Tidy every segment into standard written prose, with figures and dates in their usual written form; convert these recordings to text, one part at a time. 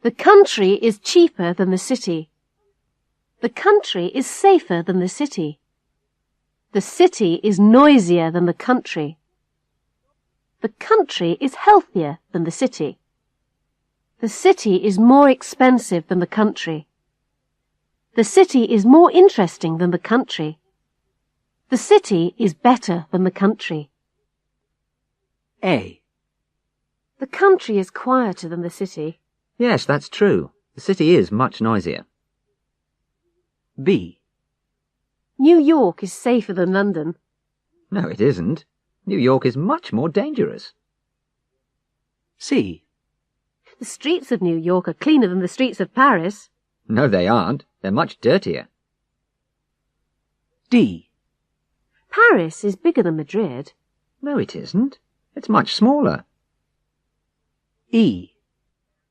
The country is cheaper than the city. The country is safer than the city. The city is noisier than the country. The country is healthier than the city. The city is more expensive than the country. The city is more interesting than the country. The city is better than the country. A. The country is quieter than the city. Yes, that's true. The city is much noisier. B. New York is safer than London. No, it isn't. New York is much more dangerous. C. The streets of New York are cleaner than the streets of Paris. No, they aren't. They're much dirtier. D. Paris is bigger than Madrid. No, it isn't. It's much smaller. E.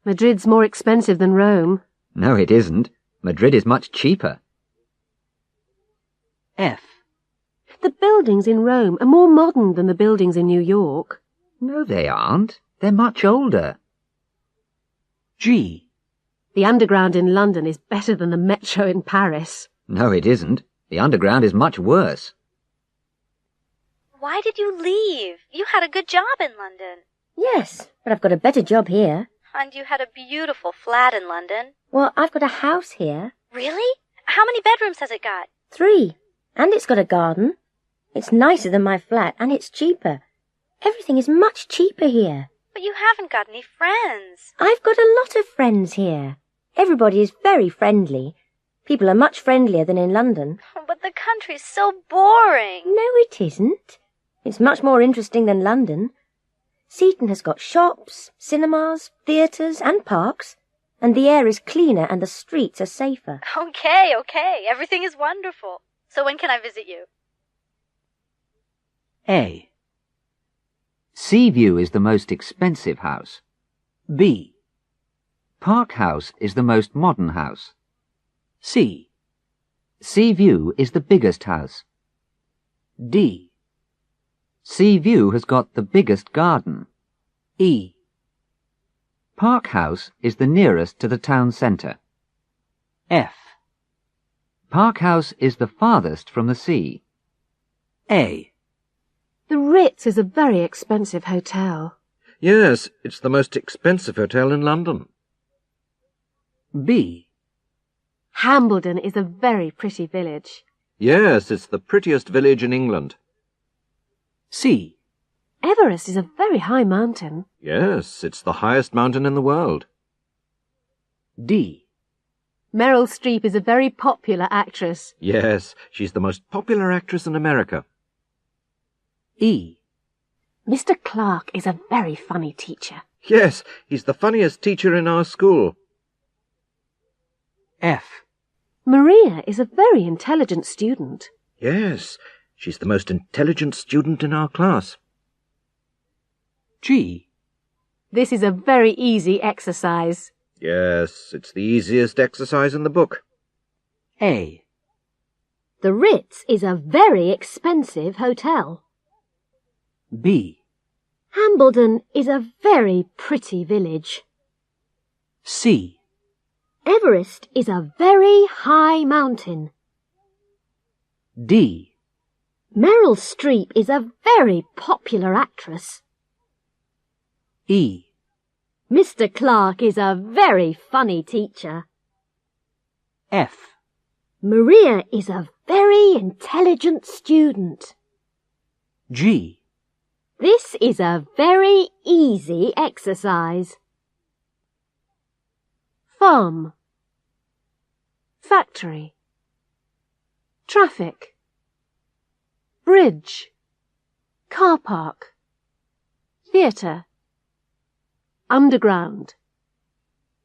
Madrid's more expensive than Rome. No, it isn't. Madrid is much cheaper. F. The buildings in Rome are more modern than the buildings in New York. No, they aren't. They're much older. G. The underground in London is better than the metro in Paris. No, it isn't. The underground is much worse. Why did you leave? You had a good job in London. Yes, but I've got a better job here. And you had a beautiful flat in London. Well, I've got a house here. Really? How many bedrooms has it got? 3. And it's got a garden. It's nicer than my flat, and it's cheaper. Everything is much cheaper here. But you haven't got any friends. I've got a lot of friends here. Everybody is very friendly. People are much friendlier than in London. But the country's so boring. No, it isn't. It's much more interesting than London. Seaton has got shops, cinemas, theatres and parks, and the air is cleaner and the streets are safer. Okay. Everything is wonderful. So when can I visit you? A. Seaview is the most expensive house. B. Park House is the most modern house. C. Seaview is the biggest house. D. Seaview has got the biggest garden. E. Park House is the nearest to the town centre. F. Park House is the farthest from the sea. A. The Ritz is a very expensive hotel. Yes, it's the most expensive hotel in London. B. Hambledon is a very pretty village. Yes, it's the prettiest village in England. C. Everest is a very high mountain. Yes, it's the highest mountain in the world. D. Meryl Streep is a very popular actress. Yes, she's the most popular actress in America. E. Mr. Clark is a very funny teacher. Yes, he's the funniest teacher in our school. F. Maria is a very intelligent student. Yes, she's the most intelligent student in our class. G. This is a very easy exercise. Yes, it's the easiest exercise in the book. A. The Ritz is a very expensive hotel. B. Hambledon is a very pretty village. C. Everest is a very high mountain. D. Meryl Streep is a very popular actress. E. Mr. Clark is a very funny teacher. F. Maria is a very intelligent student. G. This is a very easy exercise. Farm. Factory. Traffic. Bridge. Car park. Theatre. Underground.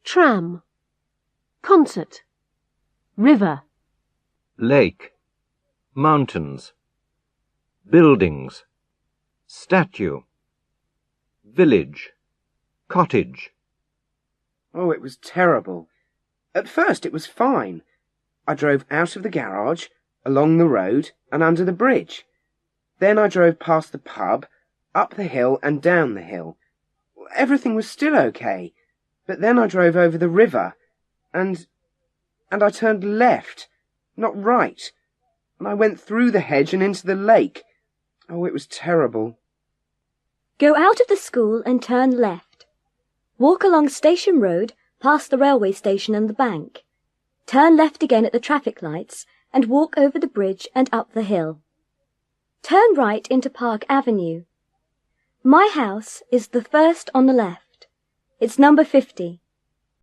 Tram. Concert. River. Lake. Mountains. Buildings. Statue. Village. Cottage. Oh, it was terrible. At first it was fine. I drove out of the garage, along the road, and under the bridge. Then I drove past the pub, up the hill and down the hill. Everything was still okay. But then I drove over the river, and I turned left, not right, and I went through the hedge and into the lake. Oh, it was terrible. Go out of the school and turn left. Walk along Station Road, past the railway station and the bank. Turn left again at the traffic lights and walk over the bridge and up the hill. Turn right into Park Avenue. My house is the first on the left. It's number 50.